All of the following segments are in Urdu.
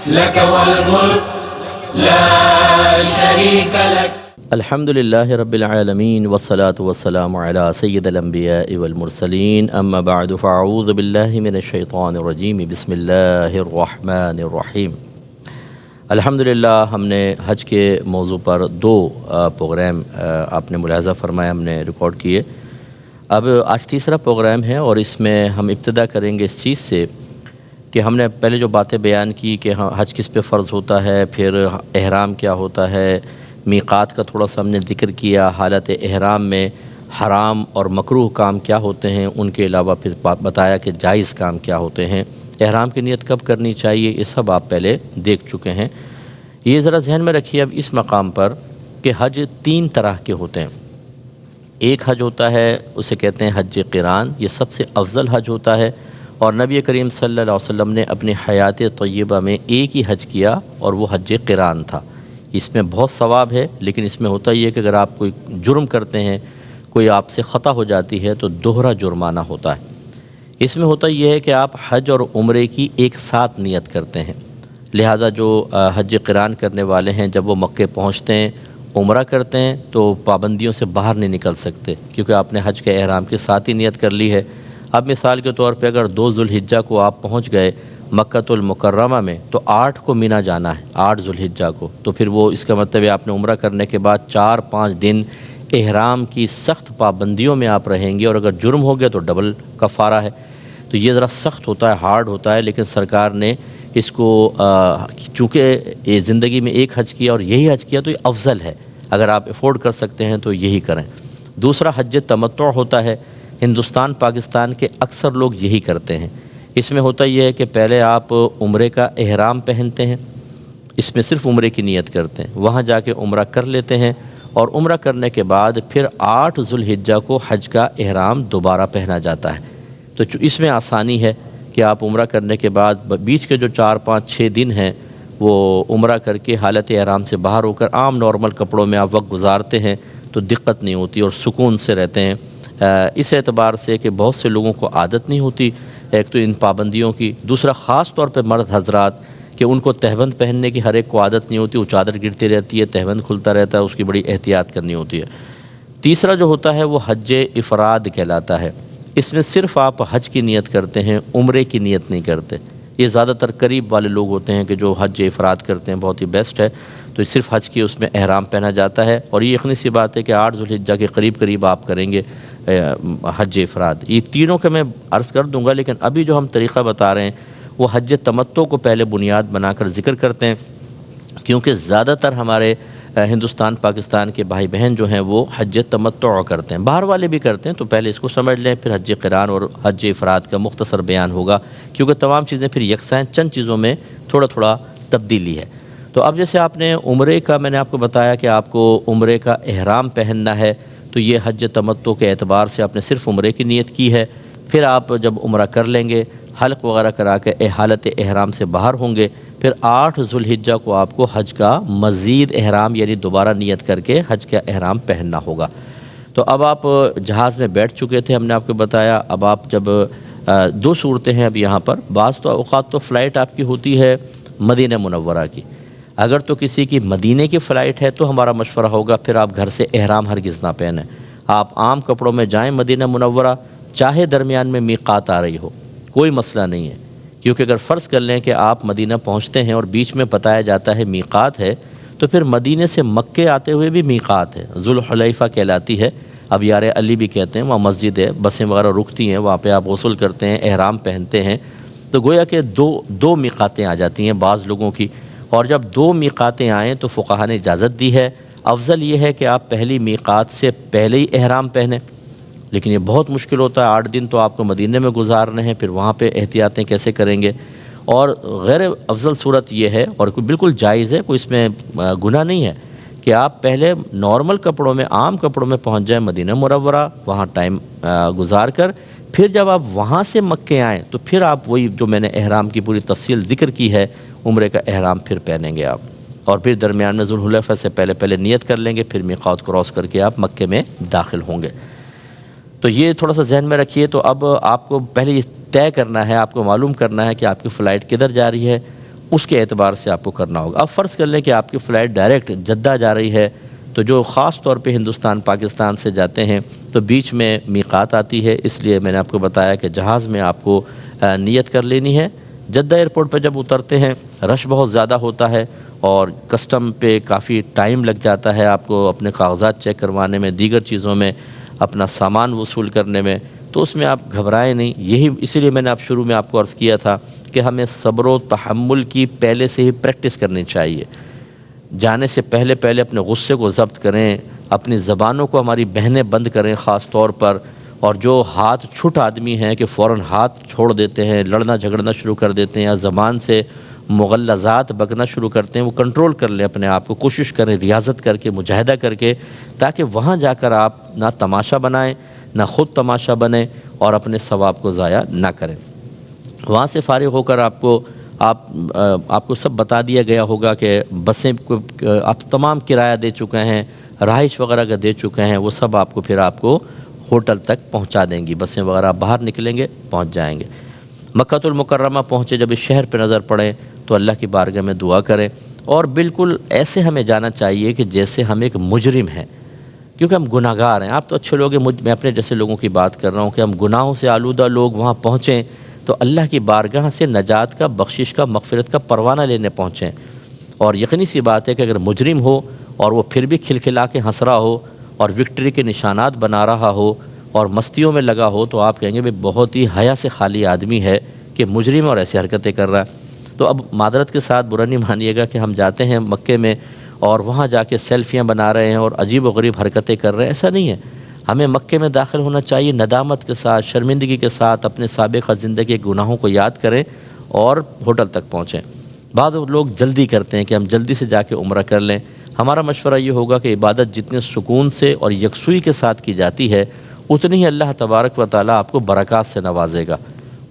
لك والملك لا شريك لك. الحمد للہ رب العالمین والصلاة والسلام علی سید الانبیاء والمرسلین اما بعد فاعوذ باللہ من الشیطان الرجیم بسم اللہ الرحمن الرحیم. الحمدللہ ہم نے حج کے موضوع پر 2 پروگرام آپ نے ملاحظہ فرمایا ہم نے ریکارڈ کیے. اب آج تیسرا پروگرام ہے اور اس میں ہم ابتدا کریں گے اس چیز سے کہ ہم نے پہلے جو باتیں بیان کی کہ حج کس پہ فرض ہوتا ہے، پھر احرام کیا ہوتا ہے، میقات کا تھوڑا سا ہم نے ذکر کیا، حالت احرام میں حرام اور مکروہ کام کیا ہوتے ہیں، ان کے علاوہ پھر بتایا کہ جائز کام کیا ہوتے ہیں، احرام کی نیت کب کرنی چاہیے، یہ سب آپ پہلے دیکھ چکے ہیں. یہ ذرا ذہن میں رکھیے اب اس مقام پر کہ حج 3 طرح کے ہوتے ہیں. ایک حج ہوتا ہے اسے کہتے ہیں حج قران، یہ سب سے افضل حج ہوتا ہے اور نبی کریم صلی اللہ علیہ وسلم نے اپنی حیات طیبہ میں ایک ہی حج کیا اور وہ حج قران تھا. اس میں بہت ثواب ہے، لیکن اس میں ہوتا یہ ہے کہ اگر آپ کوئی جرم کرتے ہیں، کوئی آپ سے خطا ہو جاتی ہے تو دوہرا جرمانہ ہوتا ہے. اس میں ہوتا یہ ہے کہ آپ حج اور عمرے کی ایک ساتھ نیت کرتے ہیں. لہذا جو حج قران کرنے والے ہیں جب وہ مکے پہنچتے ہیں، عمرہ کرتے ہیں تو پابندیوں سے باہر نہیں نکل سکتے کیونکہ آپ نے حج کے احرام کے ساتھ ہی نیت کر لی ہے. اب مثال کے طور پہ اگر 2 ذوالحجہ کو آپ پہنچ گئے مکۃ المکرمہ میں تو 8 کو مینا جانا ہے، 8 ذوالحجہ کو، تو پھر وہ اس کا مطلب ہے آپ نے عمرہ کرنے کے بعد 4-5 دن احرام کی سخت پابندیوں میں آپ رہیں گے اور اگر جرم ہو گیا تو ڈبل کفارہ ہے. تو یہ ذرا سخت ہوتا ہے، ہارڈ ہوتا ہے، لیکن سرکار نے اس کو چونکہ یہ زندگی میں ایک حج کیا اور یہی حج کیا تو یہ افضل ہے. اگر آپ افورڈ کر سکتے ہیں تو یہی کریں. دوسرا حج تمتع ہوتا ہے، ہندوستان پاکستان کے اکثر لوگ یہی کرتے ہیں. اس میں ہوتا یہ ہے کہ پہلے آپ عمرے کا احرام پہنتے ہیں، اس میں صرف عمرے کی نیت کرتے ہیں، وہاں جا کے عمرہ کر لیتے ہیں اور عمرہ کرنے کے بعد پھر 8 ذوالحجہ کو حج کا احرام دوبارہ پہنا جاتا ہے. تو اس میں آسانی ہے کہ آپ عمرہ کرنے کے بعد بیچ کے جو 4-5-6 دن ہیں وہ عمرہ کر کے حالت احرام سے باہر ہو کر عام نارمل کپڑوں میں آپ وقت گزارتے ہیں تو دقت نہیں ہوتی اور سکون سے رہتے ہیں. اس اعتبار سے کہ بہت سے لوگوں کو عادت نہیں ہوتی ایک تو ان پابندیوں کی، دوسرا خاص طور پہ مرد حضرات کہ ان کو تہبند پہننے کی ہر ایک کو عادت نہیں ہوتی، وہ چادر گرتی رہتی ہے، تہبند کھلتا رہتا ہے، اس کی بڑی احتیاط کرنی ہوتی ہے. تیسرا جو ہوتا ہے وہ حج افراد کہلاتا ہے. اس میں صرف آپ حج کی نیت کرتے ہیں، عمرے کی نیت نہیں کرتے. یہ زیادہ تر قریب والے لوگ ہوتے ہیں کہ جو حج افراد کرتے ہیں، بہت ہی بیسٹ ہے. تو صرف حج کی اس میں احرام پہنا جاتا ہے اور یہ یقینی سی بات ہے کہ 8 ذوالحجہ کے قریب آپ کریں گے حج افراد. یہ تینوں کا میں عرض کر دوں گا، لیکن ابھی جو ہم طریقہ بتا رہے ہیں وہ حج تمتع کو پہلے بنیاد بنا کر ذکر کرتے ہیں کیونکہ زیادہ تر ہمارے ہندوستان پاکستان کے بھائی بہن جو ہیں وہ حج تمتع کرتے ہیں، باہر والے بھی کرتے ہیں. تو پہلے اس کو سمجھ لیں، پھر حج قران اور حج افراد کا مختصر بیان ہوگا کیونکہ تمام چیزیں پھر یکساں، چند چیزوں میں تھوڑا تبدیلی ہے. تو اب جیسے آپ نے عمرے کا میں نے آپ کو بتایا کہ آپ کو عمرے کا احرام پہننا ہے تو یہ حج تمتع کے اعتبار سے آپ نے صرف عمرے کی نیت کی ہے. پھر آپ جب عمرہ کر لیں گے، حلق وغیرہ کرا کے حالت احرام سے باہر ہوں گے، پھر 8 ذوالحجہ کو آپ کو حج کا مزید احرام یعنی دوبارہ نیت کر کے حج کا احرام پہننا ہوگا. تو اب آپ جہاز میں بیٹھ چکے تھے، ہم نے آپ کو بتایا. اب آپ جب 2 صورتیں ہیں اب یہاں پر. بعض تو اوقات تو فلائٹ آپ کی ہوتی ہے مدینہ منورہ کی. اگر تو کسی کی مدینے کی فلائٹ ہے تو ہمارا مشورہ ہوگا پھر آپ گھر سے احرام ہرگز نہ پہنیں، آپ عام کپڑوں میں جائیں مدینہ منورہ، چاہے درمیان میں میقات آ رہی ہو، کوئی مسئلہ نہیں ہے. کیونکہ اگر فرض کر لیں کہ آپ مدینہ پہنچتے ہیں اور بیچ میں بتایا جاتا ہے میقات ہے تو پھر مدینے سے مکے آتے ہوئے بھی میقات ہے، ذوالحلیفہ کہلاتی ہے. اب یار علی بھی کہتے ہیں، وہاں مسجد ہے، بسیں وغیرہ رکتی ہیں، وہاں پہ آپ غسل کرتے ہیں، احرام پہنتے ہیں. تو گویا کہ دو میقاتیں آ جاتی ہیں بعض لوگوں کی. اور جب 2 میقاتیں آئیں تو فقہا نے اجازت دی ہے. افضل یہ ہے کہ آپ پہلی میقات سے پہلے ہی احرام پہنیں، لیکن یہ بہت مشکل ہوتا ہے. 8 دن تو آپ کو مدینے میں گزارنے ہیں، پھر وہاں پہ احتیاطیں کیسے کریں گے. اور غیر افضل صورت یہ ہے اور بالکل جائز ہے، کوئی اس میں گناہ نہیں ہے کہ آپ پہلے نارمل کپڑوں میں، عام کپڑوں میں پہنچ جائیں مدینہ منورہ، وہاں ٹائم گزار کر پھر جب آپ وہاں سے مکے آئیں تو پھر آپ وہی جو میں نے احرام کی پوری تفصیل ذکر کی ہے، عمرے کا احرام پھر پہنیں گے آپ. اور پھر درمیان میں ذوالحلیفہ سے پہلے نیت کر لیں گے، پھر میقات کراس کر کے آپ مکے میں داخل ہوں گے. تو یہ تھوڑا سا ذہن میں رکھیے. تو اب آپ کو پہلے یہ طے کرنا ہے، آپ کو معلوم کرنا ہے کہ آپ کی فلائٹ کدھر جا رہی ہے اس کے اعتبار سے آپ کو کرنا ہوگا۔ اب فرض کر لیں کہ آپ کی فلائٹ ڈائریکٹ جدہ جا رہی ہے، تو جو خاص طور پہ ہندوستان پاکستان سے جاتے ہیں تو بیچ میں میقات آتی ہے، اس لیے میں نے آپ کو بتایا کہ جہاز میں آپ کو نیت کر لینی ہے۔ جدہ ایئرپورٹ پہ جب اترتے ہیں رش بہت زیادہ ہوتا ہے اور کسٹم پہ کافی ٹائم لگ جاتا ہے آپ کو اپنے کاغذات چیک کروانے میں، دیگر چیزوں میں، اپنا سامان وصول کرنے میں، تو اس میں آپ گھبرائیں نہیں۔ یہی اسی لیے میں نے شروع میں آپ کو عرض کیا تھا کہ ہمیں صبر و تحمل کی پہلے سے ہی پریکٹس کرنی چاہیے۔ جانے سے پہلے اپنے غصے کو ضبط کریں، اپنی زبانوں کو ہماری بہنیں بند کریں خاص طور پر، اور جو ہاتھ چھٹ آدمی ہیں کہ فوراً ہاتھ چھوڑ دیتے ہیں، لڑنا جھگڑنا شروع کر دیتے ہیں یا زبان سے مغلظات بکنا شروع کرتے ہیں، وہ کنٹرول کر لیں اپنے آپ کو، کوشش کریں ریاضت کر کے، مجاہدہ کر کے، تاکہ وہاں جا کر آپ نہ تماشا بنائیں، نہ خود تماشا بنیں اور اپنے ثواب کو ضائع نہ کریں۔ وہاں سے فارغ ہو کر آپ کو سب بتا دیا گیا ہوگا کہ بسیں کو آپ تمام کرایہ دے چکے ہیں، رہائش وغیرہ کا دے چکے ہیں، وہ سب آپ کو ہوٹل تک پہنچا دیں گی، بسیں وغیرہ باہر نکلیں گے پہنچ جائیں گے۔ مکہ المکرمہ پہنچے جب اس شہر پہ نظر پڑیں تو اللہ کی بارگاہ میں دعا کریں، اور بالکل ایسے ہمیں جانا چاہیے کہ جیسے ہم ایک مجرم ہیں، کیونکہ ہم گناہ گار ہیں۔ آپ تو اچھے لوگ ہیں، میں اپنے جیسے لوگوں کی بات کر رہا ہوں کہ ہم گناہوں سے آلودہ لوگ وہاں پہنچیں تو اللہ کی بارگاہ سے نجات کا، بخشش کا، مغفرت کا پروانہ لینے پہنچیں۔ اور یقینی سی بات ہے کہ اگر مجرم ہو اور وہ پھر بھی کھلکھلا کے ہنس رہا ہو اور وکٹری کے نشانات بنا رہا ہو اور مستیوں میں لگا ہو تو آپ کہیں گے بہت ہی حیا سے خالی آدمی ہے کہ مجرم اور ایسی حرکتیں کر رہا ہے۔ تو اب معذرت کے ساتھ برا نہیں مانیے گا کہ ہم جاتے ہیں مکے میں اور وہاں جا کے سیلفیاں بنا رہے ہیں اور عجیب و غریب حرکتیں کر رہے ہیں، ایسا نہیں ہے۔ ہمیں مکے میں داخل ہونا چاہیے ندامت کے ساتھ، شرمندگی کے ساتھ، اپنے سابقہ زندگی کے گناہوں کو یاد کریں اور ہوٹل تک پہنچیں۔ بعض لوگ جلدی کرتے ہیں کہ ہم جلدی سے جا کے عمرہ کر لیں۔ ہمارا مشورہ یہ ہوگا کہ عبادت جتنے سکون سے اور یکسوئی کے ساتھ کی جاتی ہے اتنی ہی اللہ تبارک و تعالیٰ آپ کو برکات سے نوازے گا،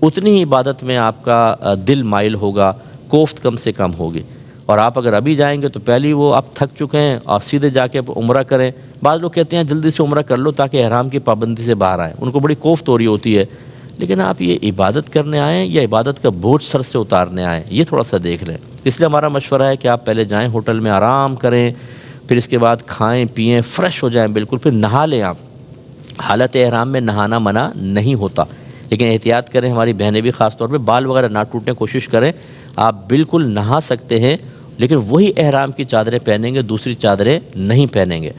اتنی ہی عبادت میں آپ کا دل مائل ہوگا، کوفت کم سے کم ہوگی۔ اور آپ اگر ابھی جائیں گے تو پہلے وہ آپ تھک چکے ہیں اور سیدھے جا کے عمرہ کریں۔ بعض لوگ کہتے ہیں جلدی سے عمرہ کر لو تاکہ احرام کی پابندی سے باہر آئیں، ان کو بڑی کوفت ہو رہی ہوتی ہے، لیکن آپ یہ عبادت کرنے آئیں یا عبادت کا بوجھ سر سے اتارنے آئیں، یہ تھوڑا سا دیکھ لیں۔ اس لیے ہمارا مشورہ ہے کہ آپ پہلے جائیں ہوٹل میں آرام کریں، پھر اس کے بعد کھائیں پئیں، فریش ہو جائیں بالکل، پھر نہا لیں۔ آپ حالت احرام میں نہانا منع نہیں ہوتا، لیکن احتیاط کریں، ہماری بہنیں بھی خاص طور پہ بال وغیرہ نہ ٹوٹیں، کوشش کریں۔ آپ بالکل نہا سکتے ہیں لیکن وہی احرام کی چادریں پہنیں گے، دوسری چادریں نہیں پہنیں گے،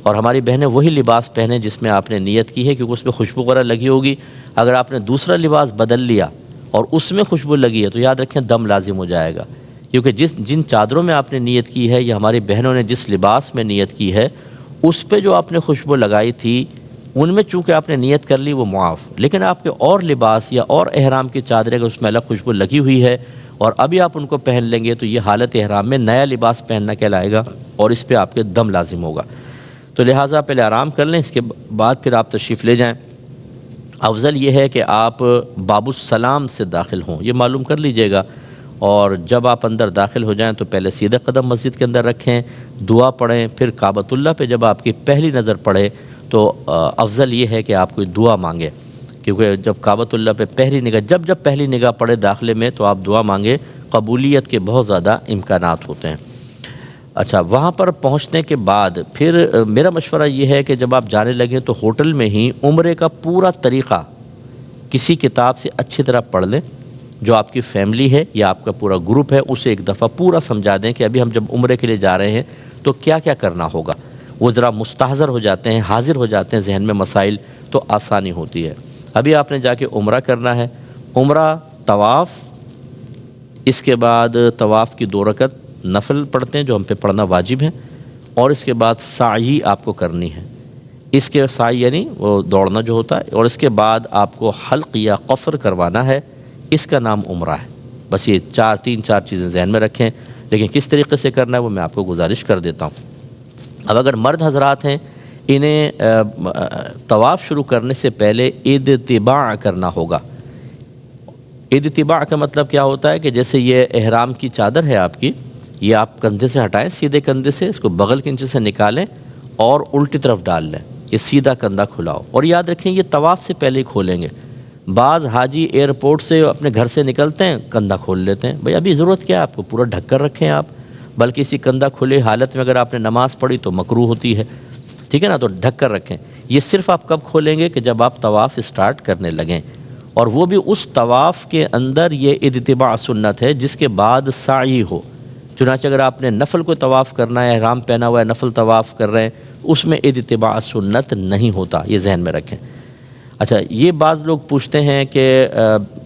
اور ہماری بہنیں وہی لباس پہنیں جس میں آپ نے نیت کی ہے، کیونکہ اس میں خوشبو وغیرہ لگی ہوگی۔ اگر آپ نے دوسرا لباس بدل لیا اور اس میں خوشبو لگی ہے تو یاد رکھیں دم لازم ہو جائے گا، کیونکہ جن چادروں میں آپ نے نیت کی ہے یا ہماری بہنوں نے جس لباس میں نیت کی ہے اس پہ جو آپ نے خوشبو لگائی تھی ان میں چونکہ آپ نے نیت کر لی وہ معاف، لیکن آپ کے اور لباس یا اور احرام کی چادریں اگر اس میں الگ خوشبو لگی ہوئی ہے اور ابھی آپ ان کو پہن لیں گے تو یہ حالت احرام میں نیا لباس پہننا کہلائے گا اور اس پہ آپ کے دم لازم ہوگا۔ تو لہٰذا پہلے آرام کر لیں، اس کے بعد پھر آپ تشریف لے جائیں۔ افضل یہ ہے کہ آپ باب السلام سے داخل ہوں، یہ معلوم کر لیجئے گا، اور جب آپ اندر داخل ہو جائیں تو پہلے سیدھے قدم مسجد کے اندر رکھیں، دعا پڑھیں، پھر کعبۃ اللہ پہ جب آپ کی پہلی نظر پڑے تو افضل یہ ہے کہ آپ کوئی دعا مانگیں، کیونکہ جب کعبۃ اللہ پہ پہلی نگاہ جب پہلی نگاہ پڑے داخلے میں تو آپ دعا مانگیں، قبولیت کے بہت زیادہ امکانات ہوتے ہیں۔ اچھا، وہاں پر پہنچنے کے بعد پھر میرا مشورہ یہ ہے کہ جب آپ جانے لگیں تو ہوٹل میں ہی عمرے کا پورا طریقہ کسی کتاب سے اچھی طرح پڑھ لیں، جو آپ کی فیملی ہے یا آپ کا پورا گروپ ہے اسے ایک دفعہ پورا سمجھا دیں کہ ابھی ہم جب عمرے کے لیے جا رہے ہیں تو کیا کیا کرنا ہوگا، وہ ذرا مستحضر ہو جاتے ہیں، حاضر ہو جاتے ہیں ذہن میں مسائل، تو آسانی ہوتی ہے۔ ابھی آپ نے جا کے عمرہ کرنا ہے، عمرہ طواف، اس کے بعد طواف کی 2 رکعت نفل پڑھتے ہیں جو ہم پہ پڑھنا واجب ہے، اور اس کے بعد سعی آپ کو کرنی ہے، اس کے سعی یعنی وہ دوڑنا جو ہوتا ہے، اور اس کے بعد آپ کو حلق یا قصر کروانا ہے، اس کا نام عمرہ ہے۔ بس یہ 3-4 چیزیں ذہن میں رکھیں، لیکن کس طریقے سے کرنا ہے وہ میں آپ کو گزارش کر دیتا ہوں۔ اب اگر مرد حضرات ہیں انہیں طواف شروع کرنے سے پہلے اتباع کرنا ہوگا۔ اتباع کا مطلب کیا ہوتا ہے کہ جیسے یہ احرام کی چادر ہے آپ کی، یہ آپ کندھے سے ہٹائیں، سیدھے کندھے سے اس کو بغل کے نیچے سے نکالیں اور الٹی طرف ڈال لیں، یہ سیدھا کندھا کھلاؤ، اور یاد رکھیں یہ طواف سے پہلے ہی کھولیں گے۔ بعض حاجی ایئرپورٹ سے اپنے گھر سے نکلتے ہیں کندھا کھول لیتے ہیں. بھئی ابھی ضرورت کیا ہے آپ کو؟ پورا ڈھک کر رکھیں آپ. بلکہ اسی کندھا کھلے حالت میں اگر آپ نے نماز پڑھی تو مکروہ ہوتی ہے. ٹھیک ہے نا؟ تو ڈھک کر رکھیں. یہ صرف آپ کب کھولیں گے کہ جب آپ طواف اسٹارٹ کرنے لگیں, اور وہ بھی اس طواف کے اندر یہ اتباع سنت ہے جس کے بعد سعی ہو. چنانچہ اگر آپ نے نفل کو طواف کرنا ہے, احرام پہنا ہوا ہے, نفل طواف کر رہے ہیں, اس میں اتباع سنت نہیں ہوتا, یہ ذہن میں رکھیں. اچھا, یہ بعض لوگ پوچھتے ہیں کہ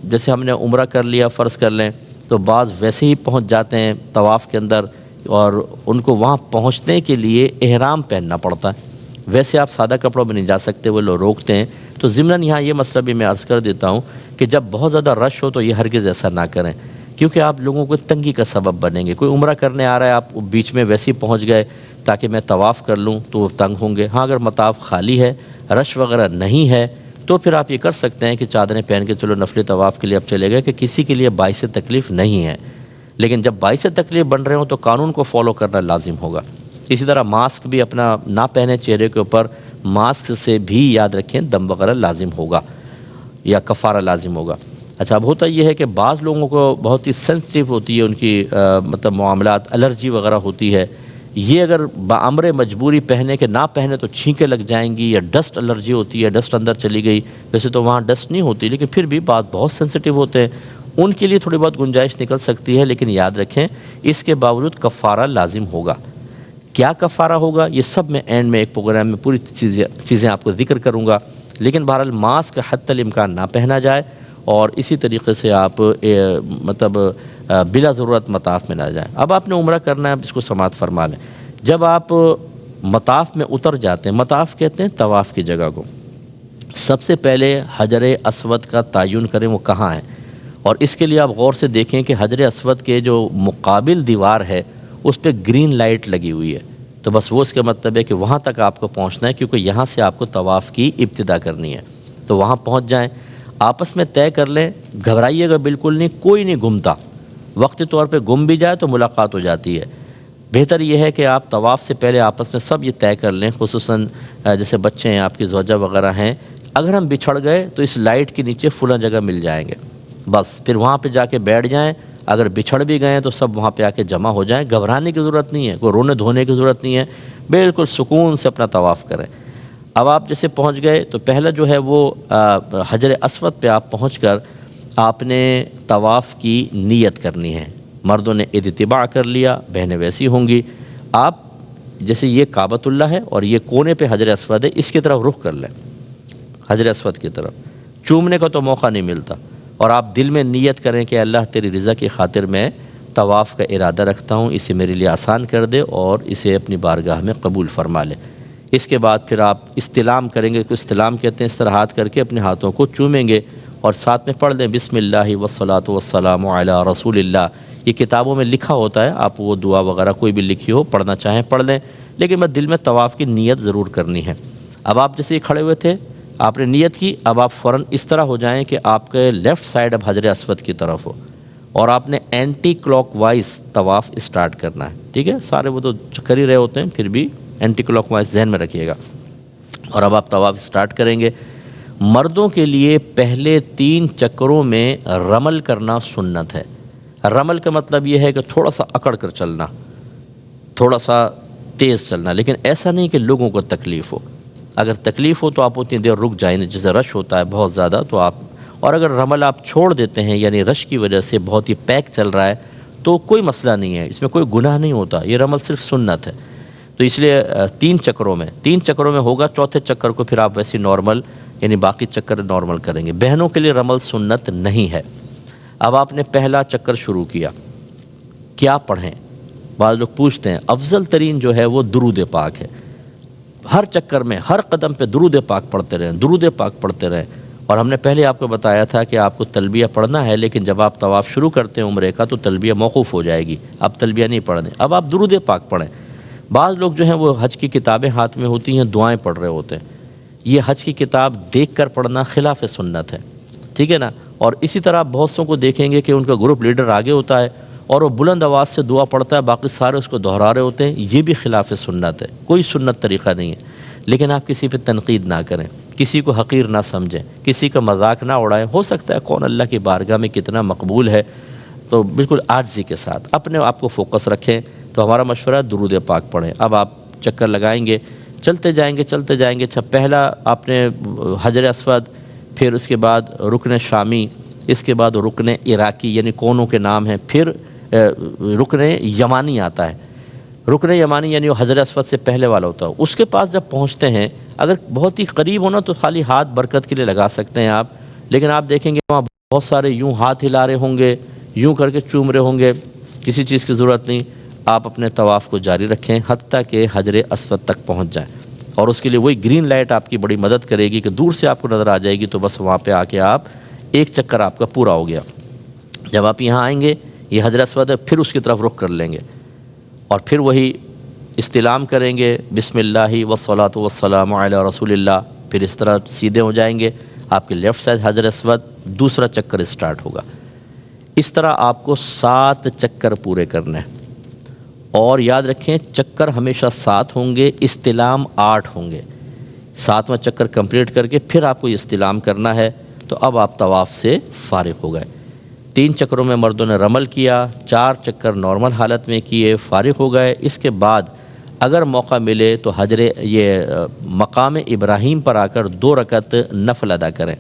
جیسے ہم نے عمرہ کر لیا فرض کر لیں, تو بعض ویسے ہی پہنچ جاتے ہیں طواف کے اندر اور ان کو وہاں پہنچنے کے لیے احرام پہننا پڑتا ہے. ویسے آپ سادہ کپڑوں میں نہیں جا سکتے, وہ لوگ روکتے ہیں. تو ضمناً یہاں یہ مسئلہ بھی میں عرض کر دیتا ہوں کہ جب بہت زیادہ رش ہو تو یہ ہرگز ایسا نہ کریں, کیونکہ آپ لوگوں کو تنگی کا سبب بنیں گے. کوئی عمرہ کرنے آ رہا ہے, آپ بیچ میں ویسے ہی پہنچ گئے تاکہ میں طواف کر لوں, تو وہ تنگ ہوں گے. ہاں, اگر مطاف خالی ہے, رش وغیرہ نہیں ہے, تو پھر آپ یہ کر سکتے ہیں کہ چادریں پہن کے چلو نفلی طواف کے لیے اب چلے گئے, کہ کسی کے لیے باعث تکلیف نہیں ہے. لیکن جب باعث تکلیف بن رہے ہوں تو قانون کو فالو کرنا لازم ہوگا. اسی طرح ماسک بھی اپنا نہ پہنے چہرے کے اوپر, ماسک سے بھی یاد رکھیں دم وغیرہ لازم ہوگا یا کفارہ لازم ہوگا. اچھا, اب ہوتا یہ ہے کہ بعض لوگوں کو بہت ہی سینسٹیو ہوتی ہے ان کی مطلب معاملات, الرجی وغیرہ ہوتی ہے. یہ اگر بامر مجبوری پہنے کہ نہ پہنے تو چھینکیں لگ جائیں گی, یا ڈسٹ الرجی ہوتی ہے, ڈسٹ اندر چلی گئی. ویسے تو وہاں ڈسٹ نہیں ہوتی, لیکن پھر بھی بات بہت سینسٹیو ہوتے ہیں, ان کے لیے تھوڑی بہت گنجائش نکل سکتی ہے. لیکن یاد رکھیں اس کے باوجود کفارہ لازم ہوگا. کیا کفارہ ہوگا یہ سب میں اینڈ میں ایک پروگرام میں پوری چیزیں آپ کو ذکر کروں گا. لیکن بہرحال ماسک حتی الامکان نہ پہنا جائے, اور اسی طریقے سے آپ مطلب بلا ضرورت مطاف میں نہ جائیں. اب آپ نے عمرہ کرنا ہے, اب اس کو سماعت فرما لیں. جب آپ مطاف میں اتر جاتے ہیں, مطاف کہتے ہیں طواف کی جگہ کو, سب سے پہلے حجر اسود کا تعین کریں وہ کہاں ہے. اور اس کے لیے آپ غور سے دیکھیں کہ حجر اسود کے جو مقابل دیوار ہے اس پہ گرین لائٹ لگی ہوئی ہے, تو بس وہ اس کا مطلب ہے کہ وہاں تک آپ کو پہنچنا ہے, کیونکہ یہاں سے آپ کو طواف کی ابتدا کرنی ہے. تو وہاں پہنچ جائیں, آپس میں طے کر لیں, گھبرائیے گا بالکل نہیں, کوئی نہیں گھومتا. وقتی طور پہ گم بھی جائے تو ملاقات ہو جاتی ہے. بہتر یہ ہے کہ آپ طواف سے پہلے آپس میں سب یہ طے کر لیں, خصوصاً جیسے بچے ہیں, آپ کی زوجہ وغیرہ ہیں, اگر ہم بچھڑ گئے تو اس لائٹ کے نیچے فلاں جگہ مل جائیں گے, بس پھر وہاں پہ جا کے بیٹھ جائیں. اگر بچھڑ بھی گئے تو سب وہاں پہ آ کے جمع ہو جائیں. گھبرانے کی ضرورت نہیں ہے, کوئی رونے دھونے کی ضرورت نہیں ہے, بالکل سکون سے اپنا طواف کریں. اب آپ جیسے پہنچ گئے تو پہلا جو ہے وہ حجر اسود پہ آپ پہنچ کر آپ نے طواف کی نیت کرنی ہے. مردوں نے اتباع کر لیا, بہنیں ویسی ہوں گی. آپ جیسے یہ کعبۃ اللہ ہے اور یہ کونے پہ حجر اسود ہے, اس کی طرف رخ کر لیں, حجر اسود کی طرف. چومنے کا تو موقع نہیں ملتا. اور آپ دل میں نیت کریں کہ اللہ تیری رضا کی خاطر میں طواف کا ارادہ رکھتا ہوں, اسے میرے لیے آسان کر دے اور اسے اپنی بارگاہ میں قبول فرما لے. اس کے بعد پھر آپ استلام کریں گے, کہ استلام کہتے ہیں اس طرح ہاتھ کر کے اپنے ہاتھوں کو چومیں گے, اور ساتھ میں پڑھ دیں بسم اللہ والصلاۃ والسلام علی رسول اللہ. یہ کتابوں میں لکھا ہوتا ہے, آپ وہ دعا وغیرہ کوئی بھی لکھی ہو پڑھنا چاہیں پڑھ لیں, لیکن میں دل میں طواف کی نیت ضرور کرنی ہے. اب آپ جیسے کھڑے ہوئے تھے, آپ نے نیت کی, اب آپ فوراً اس طرح ہو جائیں کہ آپ کے لیفٹ سائڈ اب حجر اسود کی طرف ہو, اور آپ نے اینٹی کلاک وائز طواف اسٹارٹ کرنا ہے. ٹھیک ہے, سارے وہ تو کر ہی رہے ہوتے ہیں, پھر بھی اینٹی کلاک وائز ذہن میں رکھیے گا. اور اب آپ طواف اسٹارٹ کریں گے. مردوں کے لیے پہلے 3 چکروں میں رمل کرنا سنت ہے. رمل کا مطلب یہ ہے کہ تھوڑا سا اکڑ کر چلنا, تھوڑا سا تیز چلنا, لیکن ایسا نہیں کہ لوگوں کو تکلیف ہو. اگر تکلیف ہو تو آپ اتنی دیر رک جائیں, جیسے رش ہوتا ہے بہت زیادہ تو آپ, اور اگر رمل آپ چھوڑ دیتے ہیں یعنی رش کی وجہ سے بہت ہی پیک چل رہا ہے تو کوئی مسئلہ نہیں ہے, اس میں کوئی گناہ نہیں ہوتا. یہ رمل صرف سنت ہے. تو اس لیے 3 چکروں میں ہوگا. چوتھے چکر کو پھر آپ ویسے نارمل یعنی باقی چکر نارمل کریں گے. بہنوں کے لیے رمل سنت نہیں ہے. اب آپ نے پہلا چکر شروع کیا, کیا پڑھیں؟ بعض لوگ پوچھتے ہیں. افضل ترین جو ہے وہ درود پاک ہے. ہر چکر میں ہر قدم پہ درود پاک پڑھتے رہیں, درود پاک پڑھتے رہیں. اور ہم نے پہلے آپ کو بتایا تھا کہ آپ کو تلبیہ پڑھنا ہے, لیکن جب آپ طواف شروع کرتے ہیں عمرے کا تو تلبیہ موقوف ہو جائے گی, اب تلبیہ نہیں پڑھنے, اب آپ درود پاک پڑھیں. بعض لوگ جو ہیں وہ حج کی کتابیں ہاتھ میں ہوتی ہیں, دعائیں پڑھ رہے ہوتے ہیں. یہ حج کی کتاب دیکھ کر پڑھنا خلاف سنت ہے. ٹھیک ہے نا. اور اسی طرح بہت سوں کو دیکھیں گے کہ ان کا گروپ لیڈر آگے ہوتا ہے اور وہ بلند آواز سے دعا پڑھتا ہے, باقی سارے اس کو دہرا رہے ہوتے ہیں. یہ بھی خلاف سنت ہے, کوئی سنت طریقہ نہیں ہے. لیکن آپ کسی پہ تنقید نہ کریں. کسی کو حقیر نہ سمجھیں، کسی کا مذاق نہ اڑائیں۔ ہو سکتا ہے کون اللہ کی بارگاہ میں کتنا مقبول ہے، تو بالکل عاجزی کے ساتھ اپنے آپ کو فوکس رکھیں۔ تو ہمارا مشورہ ہے درود پاک پڑھیں۔ اب آپ چکر لگائیں گے، چلتے جائیں گے۔ اچھا، پہلا آپ نے حجر اسود، پھر اس کے بعد رکن شامی، اس کے بعد رکن عراقی یعنی کونوں کے نام ہیں، پھر رکن یمانی آتا ہے۔ رکن یمانی یعنی وہ حجر اسود سے پہلے والا ہوتا ہے۔ اس کے پاس جب پہنچتے ہیں، اگر بہت ہی قریب ہونا تو خالی ہاتھ برکت کے لیے لگا سکتے ہیں آپ، لیکن آپ دیکھیں گے وہاں بہت سارے یوں ہاتھ ہلا رہے ہوں گے، یوں کر کے چوم رہے ہوں گے۔ کسی چیز کی ضرورت نہیں، آپ اپنے طواف کو جاری رکھیں حتیٰ کہ حجر اسود تک پہنچ جائیں، اور اس کے لیے وہی گرین لائٹ آپ کی بڑی مدد کرے گی کہ دور سے آپ کو نظر آ جائے گی، تو بس وہاں پہ آ کے آپ ایک چکر آپ کا پورا ہو گیا۔ جب آپ یہاں آئیں گے، یہ حجر اسود ہے، پھر اس کی طرف رخ کر لیں گے اور پھر وہی استلام کریں گے، بسم اللہ والصلاۃ والسلام علی رسول اللہ، پھر اس طرح سیدھے ہو جائیں گے، آپ کے لیفٹ سائڈ حجر اسود، دوسرا چکر اسٹارٹ ہوگا۔ اس طرح آپ کو 7 چکر پورے کرنے ہیں، اور یاد رکھیں چکر ہمیشہ 7 ہوں گے، استلام 8 ہوں گے۔ 7واں چکر کمپلیٹ کر کے پھر آپ کو یہ استلام کرنا ہے، تو اب آپ طواف سے فارغ ہو گئے۔ 3 چکروں میں مردوں نے رمل کیا، 4 چکر نارمل حالت میں کیے، فارغ ہو گئے۔ اس کے بعد اگر موقع ملے تو مقام ابراہیم پر آ کر 2 رکعت نفل ادا کریں۔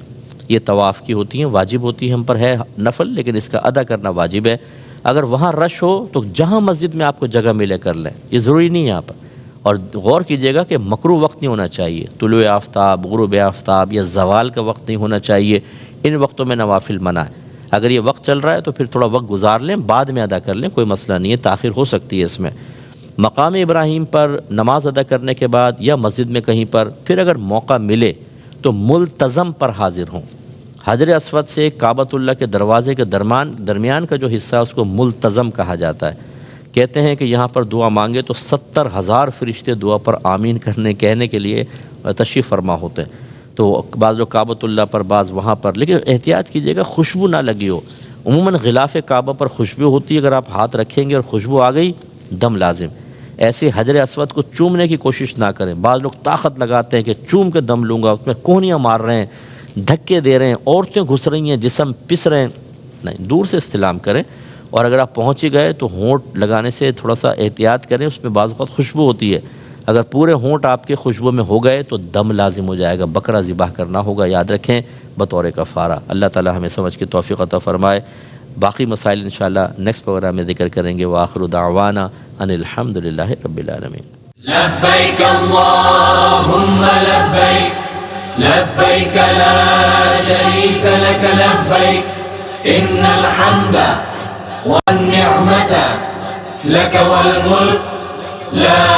یہ طواف کی ہوتی ہیں، واجب ہوتی ہے، ہم پر ہے نفل، لیکن اس کا ادا کرنا واجب ہے۔ اگر وہاں رش ہو تو جہاں مسجد میں آپ کو جگہ ملے کر لیں، یہ ضروری نہیں ہے یہاں پر۔ اور غور کیجیے گا کہ مکروہ وقت نہیں ہونا چاہیے، طلوع آفتاب، غروب آفتاب یا زوال کا وقت نہیں ہونا چاہیے، ان وقتوں میں نوافل منع ہے۔ اگر یہ وقت چل رہا ہے تو پھر تھوڑا وقت گزار لیں، بعد میں ادا کر لیں، کوئی مسئلہ نہیں ہے، تاخیر ہو سکتی ہے اس میں۔ مقام ابراہیم پر نماز ادا کرنے کے بعد یا مسجد میں کہیں پر پھر اگر موقع ملے تو ملتزم پر حاضر ہوں۔ حجر اسود سے کعبۃ اللہ کے دروازے کے درمیان کا جو حصہ ہے اس کو ملتزم کہا جاتا ہے۔ کہتے ہیں کہ یہاں پر دعا مانگے تو 70,000 فرشتے دعا پر آمین کہنے کے لیے تشریف فرما ہوتے ہیں۔ تو بعض لوگ کعبۃ اللہ پر، بعض وہاں پر، لیکن احتیاط کیجیے گا خوشبو نہ لگی ہو۔ عموماً غلاف کعبہ پر خوشبو ہوتی ہے، اگر آپ ہاتھ رکھیں گے اور خوشبو آ گئی، دم لازم۔ ایسے حجر اسود کو چومنے کی کوشش نہ کریں۔ بعض لوگ طاقت لگاتے ہیں کہ چوم کے دم لوں گا، اس میں کوہنیاں مار رہے ہیں، دھکے دے رہے ہیں، عورتیں گھس رہی ہیں، جسم پس رہے ہیں۔ نہیں، دور سے استلام کریں، اور اگر آپ پہنچ ہی گئے تو ہونٹ لگانے سے تھوڑا سا احتیاط کریں، اس میں بعض اوقات خوشبو ہوتی ہے۔ اگر پورے ہونٹ آپ کے خوشبو میں ہو گئے تو دم لازم ہو جائے گا، بکرا ذبح کرنا ہوگا، یاد رکھیں، بطور کفارہ۔ اللہ تعالی ہمیں سمجھ کی توفیق عطا فرمائے۔ باقی مسائل انشاءاللہ نیکسٹ پروگرام میں ذکر کریں گے۔ وآخر دعوانا ان الحمدللہ رب العالمین۔ لبيك اللهم لبيك لبيك لا شريك لك لبيك إن الحمد والنعمة لك والملك لا